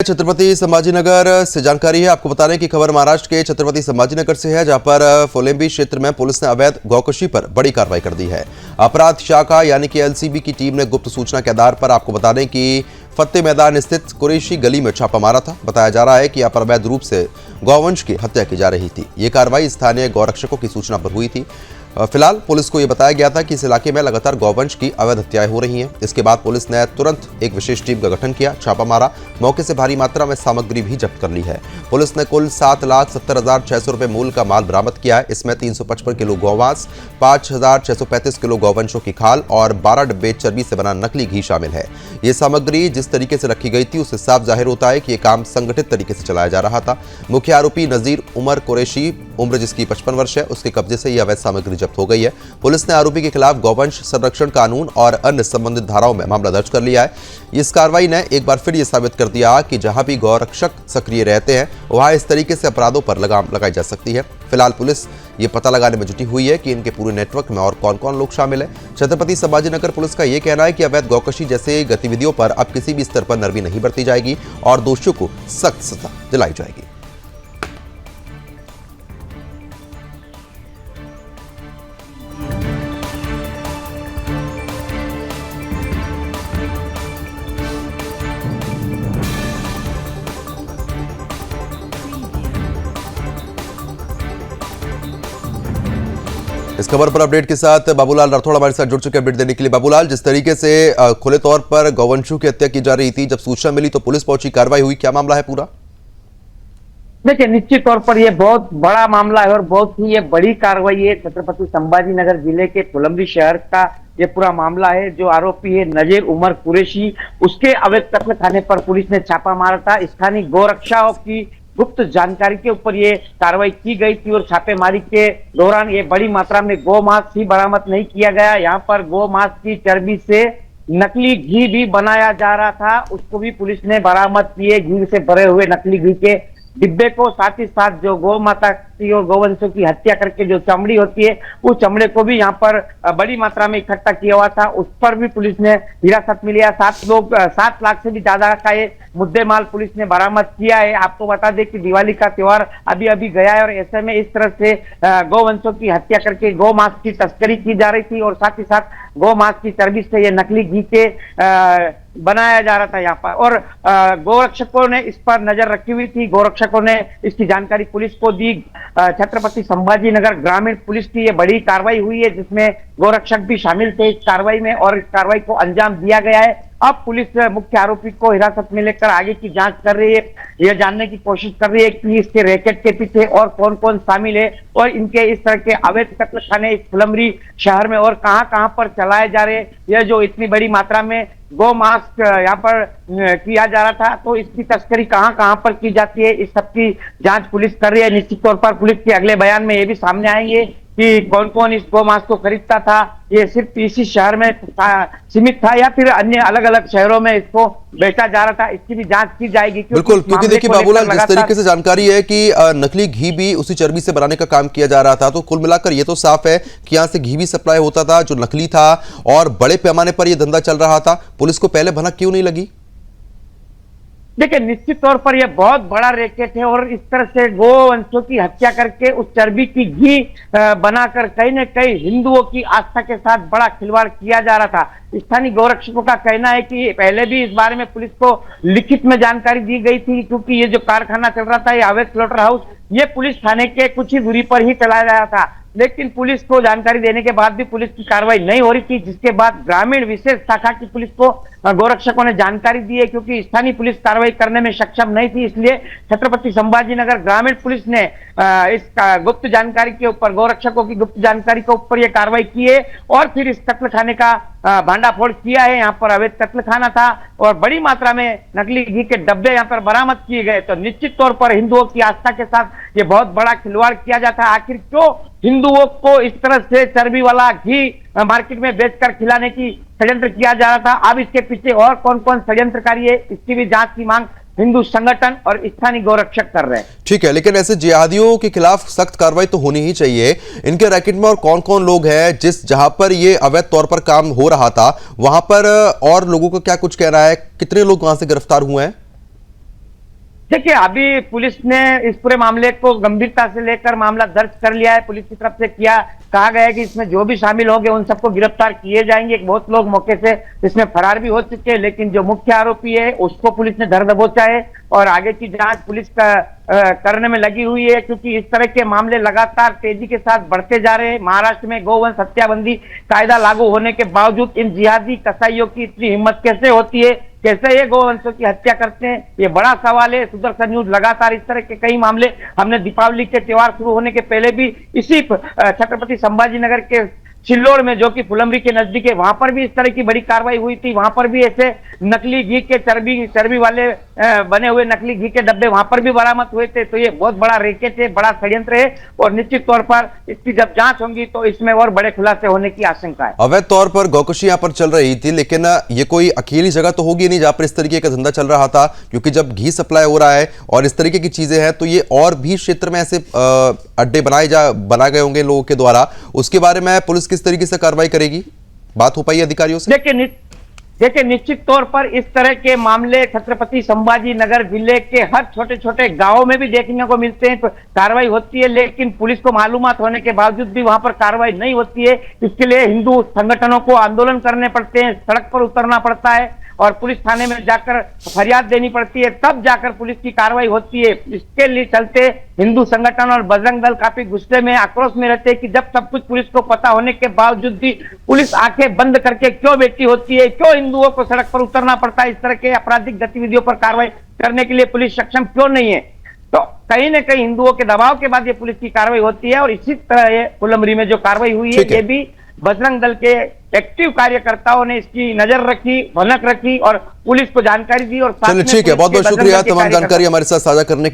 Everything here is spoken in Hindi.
छत्रपति संभाजीनगर से जानकारी है। आपको बता रहे हैं कि खबर महाराष्ट्र के छत्रपति संभाजीनगर से है, जहां पर फोलेंबी क्षेत्र में पुलिस ने अवैध गौकशी पर बड़ी कार्रवाई कर दी है। अपराध शाखा यानी कि एलसीबी की टीम ने गुप्त सूचना के आधार पर आपको बता दें कि फतेह मैदान स्थित कुरैशी गली में छापा मारा था। बताया जा रहा है कि यहाँ पर अवैध रूप से गौवंश की हत्या की जा रही थी। ये कार्रवाई स्थानीय गौरक्षकों की सूचना पर हुई थी। फिलहाल पुलिस को यह बताया गया था कि इस इलाके में लगातार गौवंश की अवैध हत्याएं हो रही हैं। इसके बाद पुलिस ने तुरंत एक विशेष टीम का गठन किया, छापा मारा, मौके से भारी मात्रा में सामग्री भी जब्त कर ली है। पुलिस ने कुल 7,70,600 रुपए मूल्य का माल बरामद किया है। इसमें 355 किलो गौमांस, 5,635 किलो गौवंशों की खाल और 12 डिब्बे चर्बी से बना नकली घी शामिल है। ये सामग्री जिस तरीके से रखी गई थी उससे साफ जाहिर होता है कि यह काम संगठित तरीके से चलाया जा रहा था। मुख्य आरोपी नजीर उमर कुरैशी, उम्र जिसकी 55 वर्ष है, उसके कब्जे से यह अवैध सामग्री जब्त हो गई है। पुलिस ने आरोपी के खिलाफ गौवंश संरक्षण कानून और अन्य संबंधित धाराओं में मामला दर्ज कर लिया है। इस कार्रवाई ने एक बार फिर यह साबित कर दिया कि जहां भी गौरक्षक सक्रिय रहते हैं वहां इस तरीके से अपराधों पर लगाम लगाई जा सकती है। फिलहाल पुलिस ये पता लगाने में जुटी हुई है कि इनके पूरे नेटवर्क में और कौन कौन लोग शामिल हैं। छत्रपति संभाजीनगर पुलिस का यह कहना है कि अवैध गौकशी जैसे गतिविधियों पर अब किसी भी स्तर पर नरमी नहीं बरती जाएगी और दोषियों को सख्त सजा दिलाई जाएगी। इस खबर पर अपडेट के साथ बाबूलाल राठौड़ हमारे साथ जुड़ चुके हैं अपडेट देने के लिए। बाबूलाल, जिस तरीके से खुले तौर पर गौवंशों की हत्या की जा रही थी, जब सूचना मिली तो पुलिस पहुंची, कार्रवाई हुई, क्या मामला है पूरा? देखिए, निश्चित तौर पर यह बहुत बड़ा मामला है और बहुत ही ये बड़ी कार्रवाई है। छत्रपति संभाजीनगर जिले के फुलंब्री शहर का ये पूरा मामला है। जो आरोपी है नजीर उमर कुरैशी, उसके अवैध कत्ल खाने पर पुलिस ने छापा मारा था। स्थानीय गौरक्षाओं की गुप्त जानकारी के ऊपर ये कार्रवाई की गई थी और छापेमारी के दौरान ये बड़ी मात्रा में गौमांस ही बरामद नहीं किया गया। यहाँ पर गौमांस की चर्बी से नकली घी भी बनाया जा रहा था, उसको भी पुलिस ने बरामद किए। घी से भरे हुए नकली घी के डिब्बे को, साथ ही साथ जो गौ माता की और गौवंशों की हत्या करके जो चमड़ी होती है उस चमड़े को भी यहाँ पर बड़ी मात्रा में इकट्ठा किया हुआ था, उस पर भी पुलिस ने हिरासत में लिया। 7 लाख से भी ज्यादा का ये मुद्देमाल पुलिस ने बरामद किया है। आपको बता दें कि दिवाली का त्योहार अभी अभी गया है और ऐसे में इस तरह से गौवंशों की हत्या करके गौ मांस की तस्करी की जा रही थी और साथ ही साथ गौ मांस की चर्बी से ये नकली घी के बनाया जा रहा था यहाँ पर। और गौरक्षकों ने इस पर नजर रखी हुई थी। गौरक्षकों ने इसकी जानकारी पुलिस को दी। छत्रपति संभाजीनगर ग्रामीण पुलिस की ये बड़ी कार्रवाई हुई है, जिसमें गौरक्षक भी शामिल थे इस कार्रवाई में और इस कार्रवाई को अंजाम दिया गया है। अब पुलिस मुख्य आरोपी को हिरासत में लेकर आगे की जांच कर रही है। यह जानने की कोशिश कर रही है कि इसके रैकेट के पीछे और कौन कौन शामिल है और इनके इस तरह के अवैध कत्ल खाने इस फुलंब्री शहर में और कहां पर चलाए जा रहे हैं। यह जो इतनी बड़ी मात्रा में गौ मांस यहाँ पर किया जा रहा था, तो इसकी तस्करी कहां पर की जाती है, इस सब की जांच पुलिस कर रही है। निश्चित तौर पर पुलिस के अगले बयान में ये भी सामने आएंगे कि कौन कौन इस गौ मांस को खरीदता था, ये सिर्फ इसी शहर में सीमित था या फिर अन्य अलग अलग शहरों में इसको बेचा जा रहा था, इसकी भी जांच की जाएगी। बिल्कुल, क्योंकि देखिए बाबूलाल, जिस तरीके से जानकारी है कि नकली घी भी उसी चर्बी से बनाने का काम किया जा रहा था, तो कुल मिलाकर ये तो साफ है कि यहाँ से घी भी सप्लाई होता था जो नकली था और बड़े पैमाने पर यह धंधा चल रहा था। पुलिस को पहले भनक क्यों नहीं लगी? देखिए, निश्चित तौर पर यह बहुत बड़ा रैकेट है और इस तरह से गौवंशों की हत्या करके उस चर्बी की घी बनाकर कहीं न कहीं हिंदुओं की आस्था के साथ बड़ा खिलवाड़ किया जा रहा था। स्थानीय गौरक्षकों का कहना है कि पहले भी इस बारे में पुलिस को लिखित में जानकारी दी गई थी, क्योंकि ये जो कारखाना चल रहा था, ये अवैध स्लॉटर हाउस, ये पुलिस थाने के कुछ ही दूरी पर ही चलाया जा रहा था। लेकिन पुलिस को जानकारी देने के बाद भी पुलिस की कार्रवाई नहीं हो रही थी, जिसके बाद ग्रामीण विशेष शाखा की पुलिस को गौरक्षकों ने जानकारी दी है। क्योंकि स्थानीय पुलिस कार्रवाई करने में सक्षम नहीं थी, इसलिए छत्रपति संभाजीनगर ग्रामीण पुलिस ने इस गुप्त जानकारी के ऊपर, गौरक्षकों की गुप्त जानकारी के ऊपर यह कार्रवाई की है और फिर इस कत्ल खाने का भांडाफोड़ किया है। यहाँ पर अवैध कत्ल खाना था और बड़ी मात्रा में नकली घी के डब्बे यहाँ पर बरामद किए गए। तो निश्चित तौर पर हिंदुओं की आस्था के साथ ये बहुत बड़ा खिलवाड़ किया जाता है। आखिर क्यों हिंदुओं को इस तरह से चर्बी वाला घी मार्केट में बेचकर खिलाने की षड्यंत्र किया जा रहा था? अब इसके पीछे और कौन कौन षड्यंत्रकारी है, इसकी भी जांच की मांग हिंदू संगठन और स्थानीय गौरक्षक कर रहे हैं। ठीक है, लेकिन ऐसे जिहादियों के खिलाफ सख्त कार्रवाई तो होनी ही चाहिए। इनके रैकेट में और कौन कौन लोग हैं? जहां पर ये अवैध तौर पर काम हो रहा था वहां पर और लोगों का क्या कुछ कहना है? कितने लोग वहां से गिरफ्तार हुए हैं? देखिए, अभी पुलिस ने इस पूरे मामले को गंभीरता से लेकर मामला दर्ज कर लिया है। पुलिस की तरफ से कहा गया है कि इसमें जो भी शामिल होंगे उन सबको गिरफ्तार किए जाएंगे। बहुत लोग मौके से इसमें फरार भी हो चुके हैं, लेकिन जो मुख्य आरोपी है उसको पुलिस ने धर दबोचा है और आगे की जांच पुलिस करने में लगी हुई है, क्योंकि इस तरह के मामले लगातार तेजी के साथ बढ़ते जा रहे हैं। महाराष्ट्र में गौवंश हत्याबंदी कायदा लागू होने के बावजूद इन जिहादी कसाईयों की इतनी हिम्मत कैसे होती है, कैसे ये गौवंशों की हत्या करते हैं, ये बड़ा सवाल है। सुदर्शन न्यूज लगातार इस तरह के कई मामले, हमने दीपावली के त्योहार शुरू होने के पहले भी इसी छत्रपति संभाजी नगर के चिल्लोड़ में, जो कि फुलंब्री के नजदीक है, वहां पर भी इस तरह की बड़ी कार्रवाई हुई थी। वहां पर भी ऐसे नकली घी के चर्बी वाले बने हुए नकली घी के डब्बे वहां पर भी बरामद हुए थे। तो ये बहुत बड़ा रैकेट है, बड़ा षड्यंत्र है और निश्चित तौर पर इसकी जब जांच होगी तो इसमें और बड़े खुलासे होने की आशंका है। अवैध तौर पर गौकशी यहाँ पर चल रही थी, लेकिन ये कोई अकेली जगह तो होगी नहीं जहां पर इस तरीके का धंधा चल रहा था, क्योंकि जब घी सप्लाई हो रहा है और इस तरीके की चीजें हैं तो ये और भी क्षेत्र में ऐसे अड्डे बनाए गए होंगे लोगों के द्वारा। उसके बारे में पुलिस किस तरीके से कार्रवाई करेगी, बात हो पाई अधिकारियों से? देखिए, निश्चित तौर पर इस तरह के मामले छत्रपति संभाजी नगर जिले के हर छोटे छोटे गांवों में भी देखने को मिलते हैं। कार्रवाई होती है, लेकिन पुलिस को मालूमात होने के बावजूद भी वहां पर कार्रवाई नहीं होती है। इसके लिए हिंदू संगठनों को आंदोलन करने पड़ते हैं, सड़क पर उतरना पड़ता है और पुलिस थाने में जाकर फरियाद देनी पड़ती है, तब जाकर पुलिस की कार्रवाई होती है। इसके लिए चलते हिंदू संगठन और बजरंग दल काफी गुस्से में, आक्रोश में रहते हैं कि जब सब कुछ पुलिस को पता होने के बावजूद भी पुलिस आंखें बंद करके क्यों बैठी होती है, क्यों हिंदुओं को सड़क पर उतरना पड़ता है, इस तरह के आपराधिक गतिविधियों पर कार्रवाई करने के लिए पुलिस सक्षम क्यों नहीं है। तो कहीं न कहीं हिंदुओं के दबाव के बाद ये पुलिस की कार्रवाई होती है और इसी तरह ये फुलंब्री में जो कार्रवाई हुई है ये भी बजरंग दल के एक्टिव कार्यकर्ताओं ने इसकी नजर रखी, भनक रखी और पुलिस को जानकारी दी और चलिए ठीक है, बहुत बहुत शुक्रिया तमाम जानकारी हमारे साथ साझा करने के लिए।